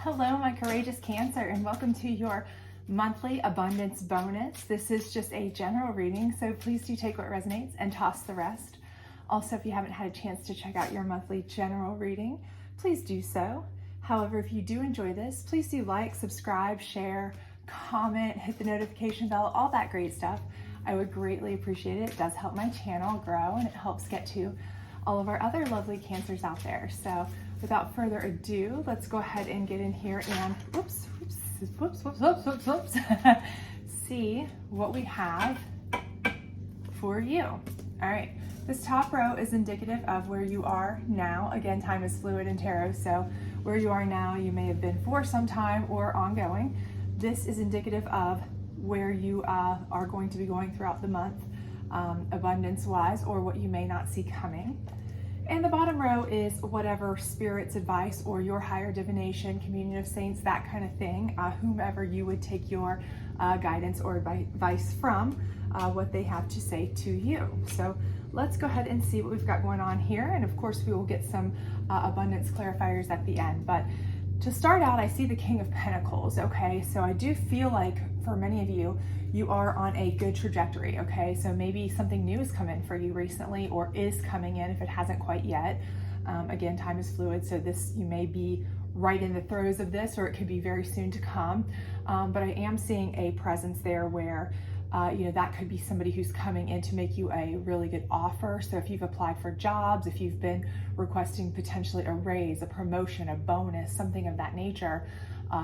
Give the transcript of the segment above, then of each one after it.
Hello, my courageous Cancer, and welcome to your monthly abundance bonus. This is just a general reading, so please do take what resonates and toss the rest. Also, if you haven't had a chance to check out your monthly general reading, please do so. However, if you do enjoy this, please do like, subscribe, share, comment, hit the notification bell, all that great stuff. I would greatly appreciate it. It does help my channel grow, and it helps get to all of our other lovely Cancers out there. So without further ado, let's go ahead and get in here and see what we have for you. All right, this top row is indicative of where you are now. Again, time is fluid in tarot, so where you are now, you may have been for some time or ongoing. This is indicative of where you are going to be going throughout the month, abundance-wise, or what you may not see coming. And the bottom row is whatever Spirit's advice or your higher divination, communion of saints, that kind of thing, whomever you would take your guidance or advice from, what they have to say to you. So let's go ahead and see what we've got going on here. And of course, we will get some abundance clarifiers at the end. But to start out, I see the King of Pentacles, okay? So I do feel like for many of you, you are on a good trajectory, okay? So maybe something new has come in for you recently or is coming in if it hasn't quite yet. Again, time is fluid, so you may be right in the throes of this, or it could be very soon to come. But I am seeing a presence there where that could be somebody who's coming in to make you a really good offer. So if you've applied for jobs, if you've been requesting potentially a raise, a promotion, a bonus, something of that nature,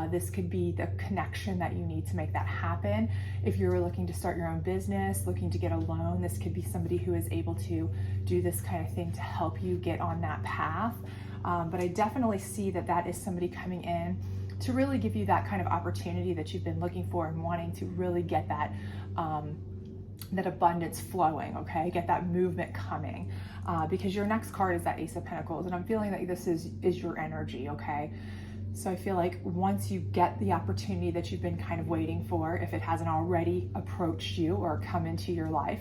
this could be the connection that you need to make that happen. If you're looking to start your own business, looking to get a loan, this could be somebody who is able to do this kind of thing to help you get on that path. But I definitely see that is somebody coming in to really give you that kind of opportunity that you've been looking for and wanting to really get that abundance flowing, okay? Get that movement coming, because your next card is that Ace of Pentacles, and I'm feeling like this is your energy, okay? So I feel like once you get the opportunity that you've been kind of waiting for, if it hasn't already approached you or come into your life,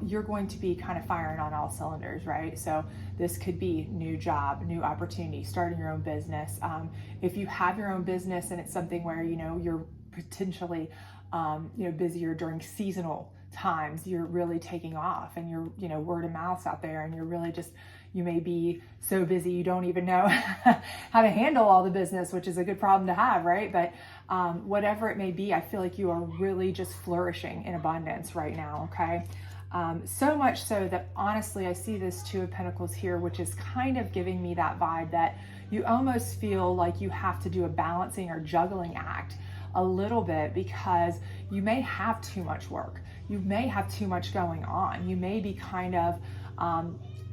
you're going to be kind of firing on all cylinders, right? So this could be new job, new opportunity, starting your own business. If you have your own business and it's something where, you're potentially, busier during seasonal times, you're really taking off and you're, word of mouth out there, and you're really you may be so busy you don't even know how to handle all the business, which is a good problem to have, right? But whatever it may be, I feel like you are really just flourishing in abundance right now, okay? So much so that honestly, I see this Two of Pentacles here, which is kind of giving me that vibe that you almost feel like you have to do a balancing or juggling act a little bit, because you may have too much work. You may have too much going on. You may be kind of,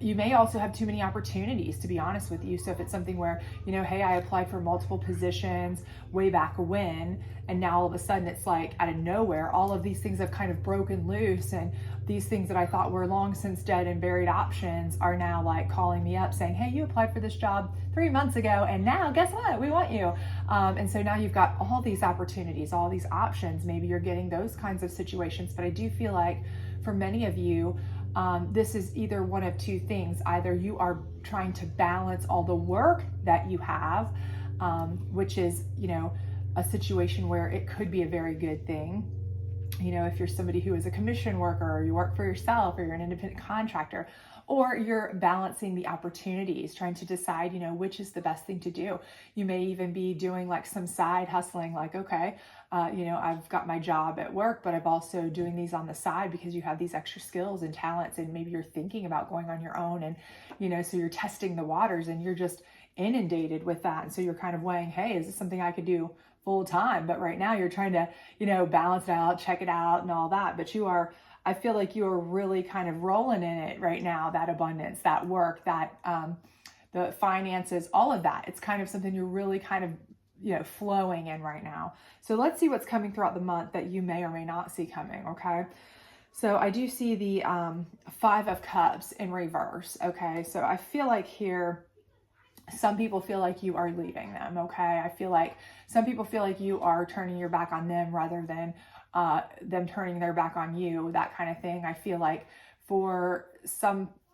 you may also have too many opportunities, to be honest with you. So if it's something where, hey, I applied for multiple positions way back when, and now all of a sudden it's like out of nowhere, all of these things have kind of broken loose, and these things that I thought were long since dead and buried options are now like calling me up saying, hey, you applied for this job 3 months ago, and now guess what? We want you. And so now you've got all these opportunities, all these options. Maybe you're getting those kinds of situations, but I do feel like for many of you, this is either one of two things. Either you are trying to balance all the work that you have, which is, a situation where it could be a very good thing. If you're somebody who is a commission worker, or you work for yourself, or you're an independent contractor, or you're balancing the opportunities, trying to decide, which is the best thing to do. You may even be doing like some side hustling, like, okay, I've got my job at work, but I'm also doing these on the side because you have these extra skills and talents, and maybe you're thinking about going on your own, and, so you're testing the waters, and you're just inundated with that. And so you're kind of weighing, hey, is this something I could do full time? But right now you're trying to, balance it out, check it out and all that. But I feel like you are really kind of rolling in it right now, that abundance, that work, that, the finances, all of that. It's kind of something you're really kind of, flowing in right now. So let's see what's coming throughout the month that you may or may not see coming. Okay. So I do see the, Five of Cups in reverse. Okay. So I feel like here, some people feel like you are leaving them, okay? I feel like some people feel like you are turning your back on them rather than them turning their back on you, that kind of thing. I feel like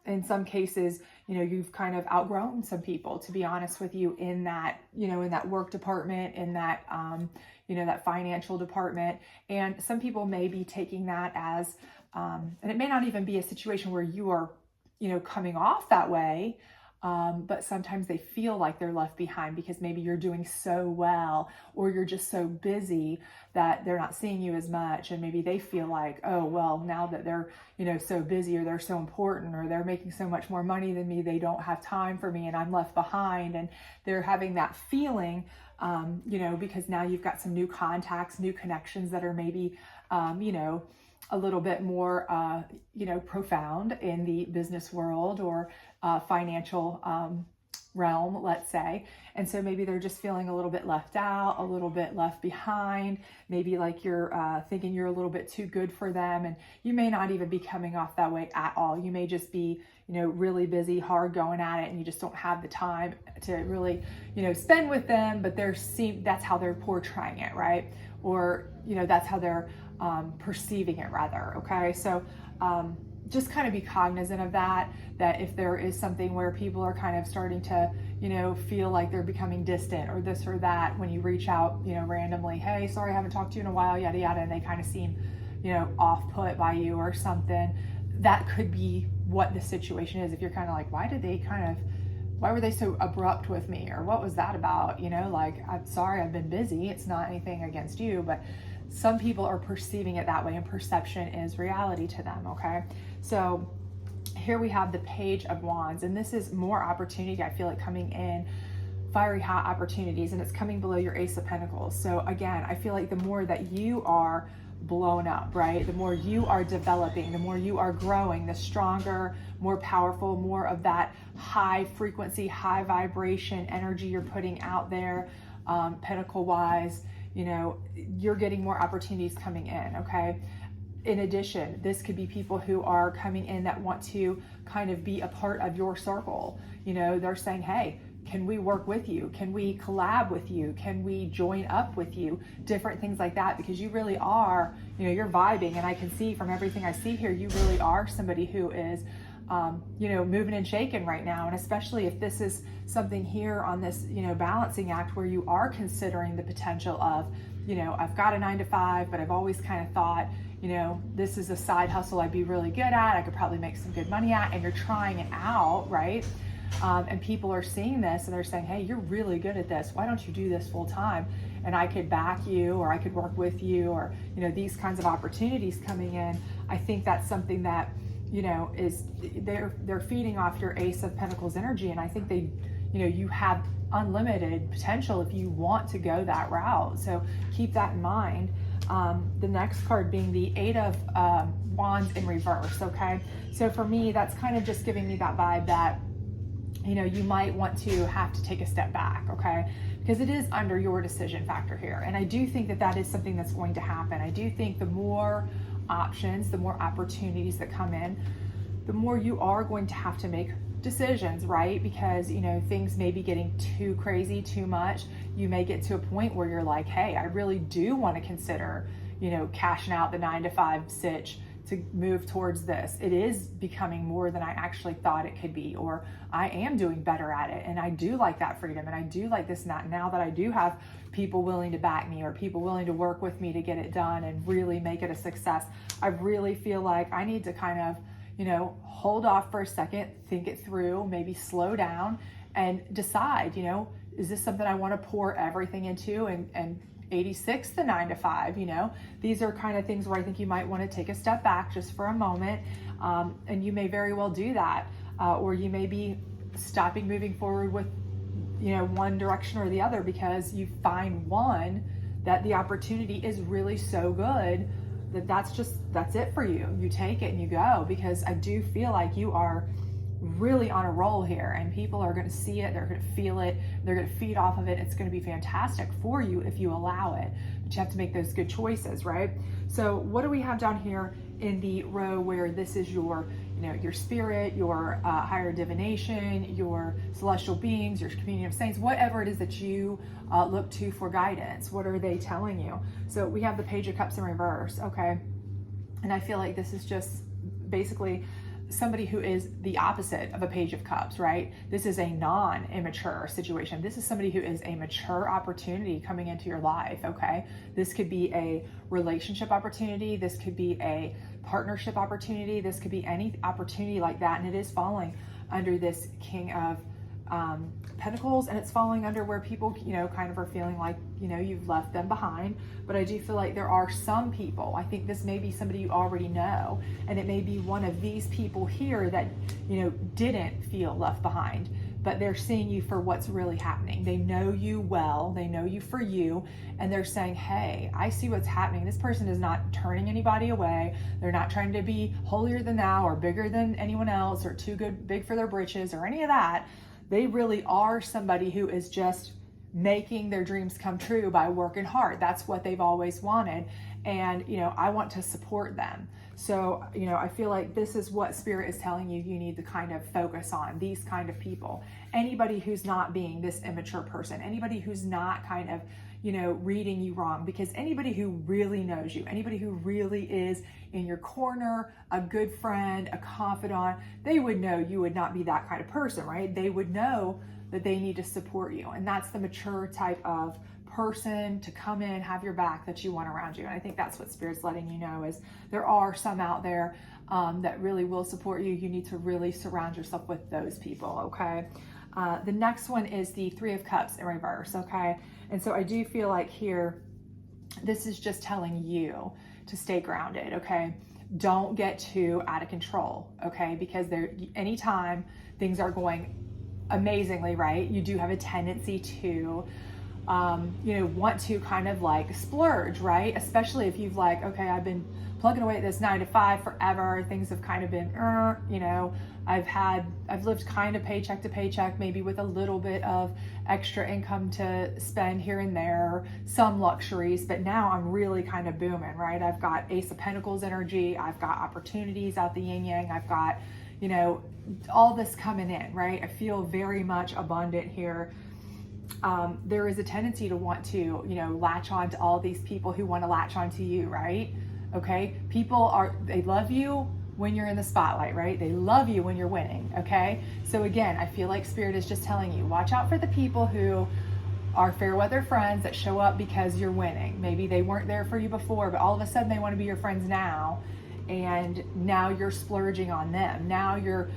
in some cases, you've kind of outgrown some people, to be honest with you, in that, in that work department, in that, that financial department. And some people may be taking that as, and it may not even be a situation where you are, coming off that way. But sometimes they feel like they're left behind because maybe you're doing so well, or you're just so busy that they're not seeing you as much. And maybe they feel like, oh, well, now that they're, so busy, or they're so important, or they're making so much more money than me, they don't have time for me and I'm left behind. And they're having that feeling, because now you've got some new contacts, new connections that are maybe, a little bit more, profound in the business world, or financial realm, let's say. And so maybe they're just feeling a little bit left out, a little bit left behind, maybe like you're thinking you're a little bit too good for them. And you may not even be coming off that way at all. You may just be, really busy, hard going at it, and you just don't have the time to really, spend with them, but that's how they're portraying it, right? Or, that's how they're perceiving it, rather. Okay. So, just kind of be cognizant of that if there is something where people are kind of starting to, feel like they're becoming distant, or this or that, when you reach out, randomly, hey, sorry, I haven't talked to you in a while, yada, yada, and they kind of seem, off put by you or something, that could be what the situation is. If you're kind of like, why were they so abrupt with me? Or what was that about? Like, I'm sorry, I've been busy. It's not anything against you, but some people are perceiving it that way, and perception is reality to them. Okay. So here we have the Page of Wands, and this is more opportunity. I feel like coming in, fiery hot opportunities, and it's coming below your Ace of Pentacles. So again, I feel like the more that you are blown up, right? The more you are developing, the more you are growing, the stronger, more powerful, more of that high frequency, high vibration energy you're putting out there, pentacle wise, you're getting more opportunities coming in. Okay. In addition, this could be people who are coming in that want to kind of be a part of your circle. They're saying, hey, can we work with you? Can we collab with you? Can we join up with you? Different things like that, because you really are, you're vibing. And I can see from everything I see here, you really are somebody who is, moving and shaking right now. And especially if this is something here on this, balancing act where you are considering the potential of, I've got a 9-to-5, but I've always kind of thought, this is a side hustle I'd be really good at. I could probably make some good money at, and you're trying it out, right? And people are seeing this and they're saying, hey, you're really good at this. Why don't you do this full time? And I could back you, or I could work with you, or, these kinds of opportunities coming in. I think that's something that, is they're feeding off your Ace of Pentacles energy. And I think they, you have unlimited potential if you want to go that route. So keep that in mind. The next card being the Eight of Wands in reverse. Okay. So for me, that's kind of just giving me that vibe that, you might want to have to take a step back. Okay. Because it is under your decision factor here. And I do think that that is something that's going to happen. I do think the more options, the more opportunities that come in, the more you are going to have to make decisions, right? Because, things may be getting too crazy, too much. You may get to a point where you're like, hey, I really do want to consider, cashing out the 9-to-5 sitch to move towards this. It is becoming more than I actually thought it could be, or I am doing better at it. And I do like that freedom. And I do like this now that I do have people willing to back me, or people willing to work with me to get it done and really make it a success. I really feel like I need to kind of, hold off for a second, think it through, maybe slow down and decide, is this something I want to pour everything into and 86 the 9-to-5, these are kind of things where I think you might want to take a step back just for a moment. And you may very well do that. Or you may be stopping moving forward with, one direction or the other, because you find one that the opportunity is really so good that's it for you. You take it and you go, because I do feel like you are really on a roll here, and people are going to see it, they're going to feel it, they're going to feed off of it. It's going to be fantastic for you if you allow it, but you have to make those good choices, right? So what do we have down here in the row where this is your, your spirit, your higher divination, your celestial beings, your communion of saints, whatever it is that you look to for guidance? What are they telling you? So we have the Page of Cups in reverse, okay? And I feel like this is just basically somebody who is the opposite of a Page of Cups, right? This is a non-immature situation. This is somebody who is a mature opportunity coming into your life, okay? This could be a relationship opportunity. This could be a partnership opportunity. This could be any opportunity like that. And it is falling under this King of Pentacles, and it's falling under where people, kind of are feeling like, you've left them behind. But I do feel like there are some people, I think this may be somebody you already know, and it may be one of these people here that, didn't feel left behind, but they're seeing you for what's really happening. They know you well, they know you for you, and they're saying, hey, I see what's happening. This person is not turning anybody away. They're not trying to be holier than thou or bigger than anyone else or big for their britches or any of that. They really are somebody who is just making their dreams come true by working hard. That's what they've always wanted. And, I want to support them. So, I feel like this is what Spirit is telling you need to kind of focus on, these kind of people. Anybody who's not being this immature person, anybody who's not kind of, reading you wrong, because anybody who really knows you, anybody who really is in your corner, a good friend, a confidant, they would know you would not be that kind of person, right? They would know that they need to support you. And that's the mature type of person to come in, have your back, that you want around you. And I think that's what Spirit's letting you know, is there are some out there that really will support you. You need to really surround yourself with those people, okay? The next one is the Three of Cups in reverse, okay? And so I do feel like here, this is just telling you to stay grounded, okay? Don't get too out of control, okay? Because anytime things are going amazingly right, you do have a tendency to, want to kind of like splurge, right? Especially if you've like, okay, I've been plugging away at this 9 to 5 forever. Things have kind of been, I've lived kind of paycheck to paycheck, maybe with a little bit of extra income to spend here and there, some luxuries, but now I'm really kind of booming, right? I've got Ace of Pentacles energy. I've got opportunities out the yin yang. I've got, all this coming in, right? I feel very much abundant here. There is a tendency to want to, latch on to all these people who want to latch on to you, right? Okay. They love you when you're in the spotlight, right? They love you when you're winning. Okay. So again, I feel like Spirit is just telling you, watch out for the people who are fair weather friends that show up because you're winning. Maybe they weren't there for you before, but all of a sudden they want to be your friends now. And now you're splurging on them. Now you're,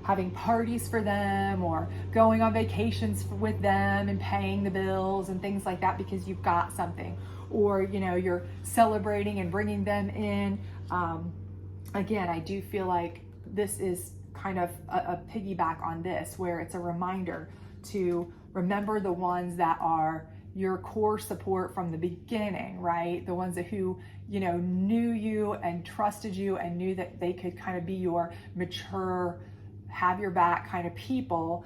having parties for them or going on vacations with them and paying the bills and things like that because you've got something. Or, you're celebrating and bringing them in. Again, I do feel like this is kind of a piggyback on this, where it's a reminder to remember the ones that are your core support from the beginning, right? The ones who, knew you and trusted you and knew that they could kind of be your mature, have your back kind of people.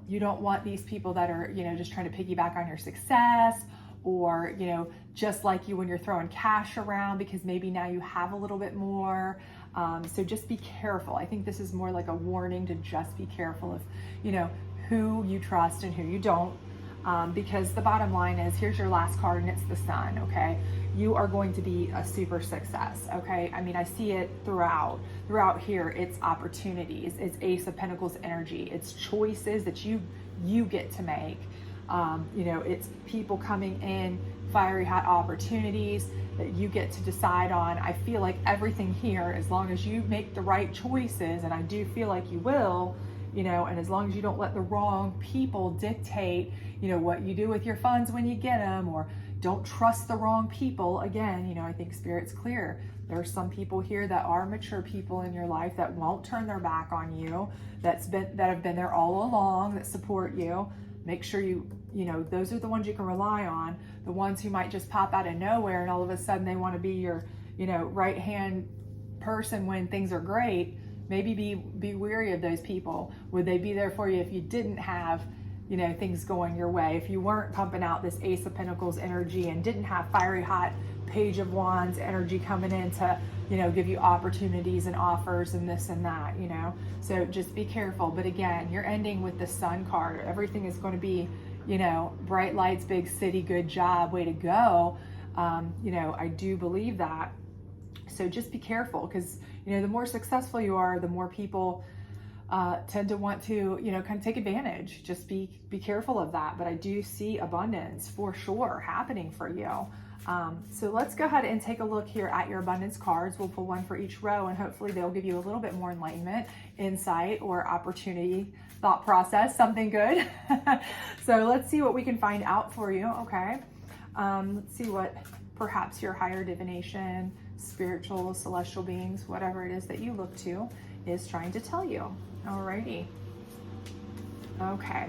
You don't want these people that are, just trying to piggyback on your success, or, just like you when you're throwing cash around because maybe now you have a little bit more. So just be careful. I think this is more like a warning to just be careful of, who you trust and who you don't. Because the bottom line is, here's your last card and it's the Sun, okay? You are going to be a super success, okay? I mean, I see it throughout here. It's opportunities, it's Ace of Pentacles energy, it's choices that you get to make. It's people coming in, fiery hot opportunities that you get to decide on. I feel like everything here, as long as you make the right choices, and I do feel like you will, and as long as you don't let the wrong people dictate, what you do with your funds when you get them, or don't trust the wrong people. Again, I think Spirit's clear. There are some people here that are mature people in your life that won't turn their back on you, that have been there all along, that support you. Make sure those are the ones you can rely on. The ones who might just pop out of nowhere and all of a sudden they want to be your, right-hand person when things are great. Maybe be wary of those people. Would they be there for you if you didn't have, things going your way? If you weren't pumping out this Ace of Pentacles energy and didn't have fiery hot Page of Wands energy coming in to, give you opportunities and offers and this and that, So just be careful. But again, you're ending with the Sun card. Everything is going to be, bright lights, big city, good job, way to go. I do believe that. So just be careful, because, the more successful you are, the more people tend to want to, kind of take advantage. Just be careful of that. But I do see abundance for sure happening for you. So let's go ahead and take a look here at your abundance cards. We'll pull one for each row, and hopefully they'll give you a little bit more enlightenment, insight, or opportunity, thought process, something good. So let's see what we can find out for you. Okay. Let's see what perhaps your higher divination, spiritual, celestial beings, whatever it is that you look to, is trying to tell you. Alrighty. Okay.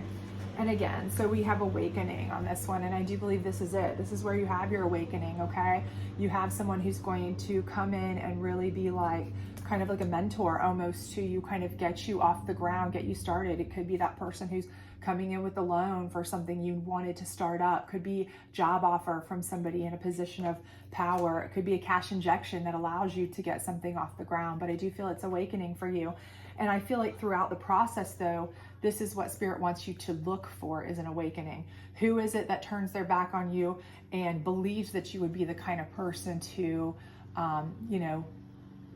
And again, so we have awakening on this one, and I do believe this is it. This is where you have your awakening, okay? You have someone who's going to come in and really be like, kind of like a mentor almost to you, kind of get you off the ground, get you started. It could be that person who's coming in with a loan for something you wanted to start up. Could be job offer from somebody in a position of power. It could be a cash injection that allows you to get something off the ground. But I do feel it's awakening for you. And I feel like throughout the process, though, this is what Spirit wants you to look for, is an awakening. Who is it that turns their back on you and believes that you would be the kind of person to,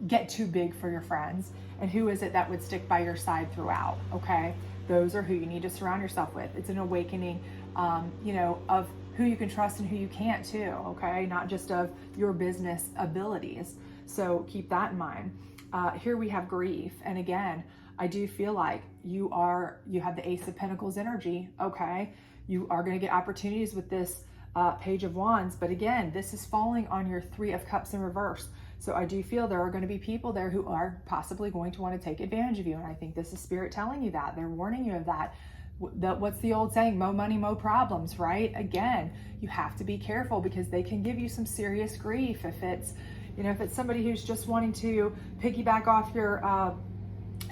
get too big for your friends? And who is it that would stick by your side throughout? Okay. Those are who you need to surround yourself with. It's an awakening, of who you can trust and who you can't too. Okay. Not just of your business abilities. So keep that in mind. Here we have grief. And again, I do feel like you have the Ace of Pentacles energy. Okay. You are going to get opportunities with this Page of Wands. But again, this is falling on your Three of Cups in reverse. So I do feel there are going to be people there who are possibly going to want to take advantage of you. And I think this is Spirit telling you that. They're warning you of that. What's the old saying? Mo money, mo problems, right? Again, you have to be careful, because they can give you some serious grief if it's, if it's somebody who's just wanting to piggyback off your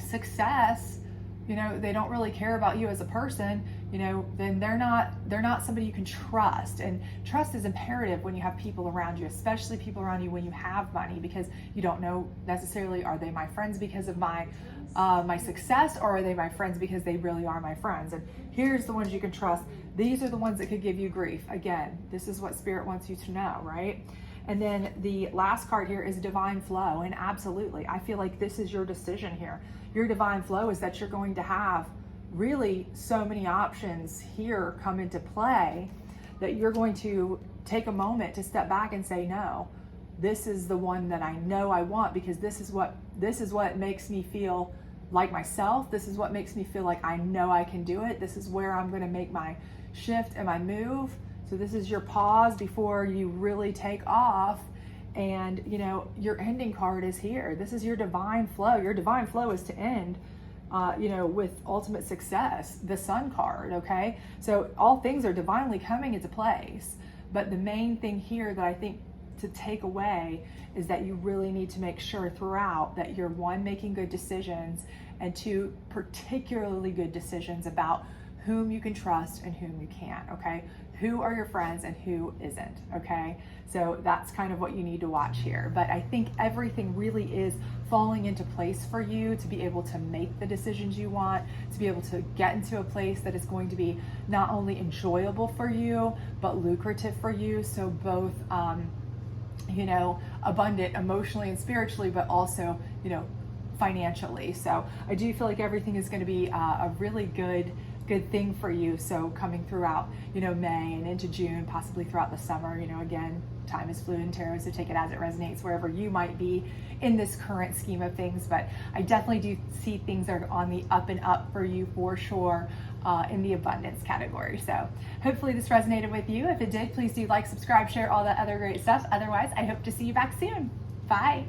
success. They don't really care about you as a person, then they're not somebody you can trust. And trust is imperative when you have people around you, especially people around you when you have money, because you don't know necessarily, are they my friends because of my success, or are they my friends because they really are my friends? And here's the ones you can trust. These are the ones that could give you grief. Again, this is what Spirit wants you to know, right? And then the last card here is divine flow. And absolutely, I feel like this is your decision here. Your divine flow is that you're going to have really so many options here come into play, that you're going to take a moment to step back and say, no, this is the one that I know I want, because this is what makes me feel like myself. This is what makes me feel like I know I can do it. This is where I'm going to make my shift and my move. So this is your pause before you really take off. And, your ending card is here. This is your divine flow. Your divine flow is to end, with ultimate success, the Sun card. Okay. So all things are divinely coming into place. But the main thing here that I think to take away is that you really need to make sure throughout that you're, one, making good decisions, and two, particularly good decisions about whom you can trust and whom you can't. Okay. Who are your friends and who isn't, okay? So that's kind of what you need to watch here. But I think everything really is falling into place for you to be able to make the decisions you want, to be able to get into a place that is going to be not only enjoyable for you, but lucrative for you. So both, abundant emotionally and spiritually, but also, financially. So I do feel like everything is going to be a really good thing for you. So coming throughout, May and into June, possibly throughout the summer, again, time is fluid in tarot, so take it as it resonates wherever you might be in this current scheme of things. But I definitely do see things are on the up and up for you for sure, in the abundance category. So hopefully this resonated with you. If it did, please do like, subscribe, share, all that other great stuff. Otherwise, I hope to see you back soon. Bye.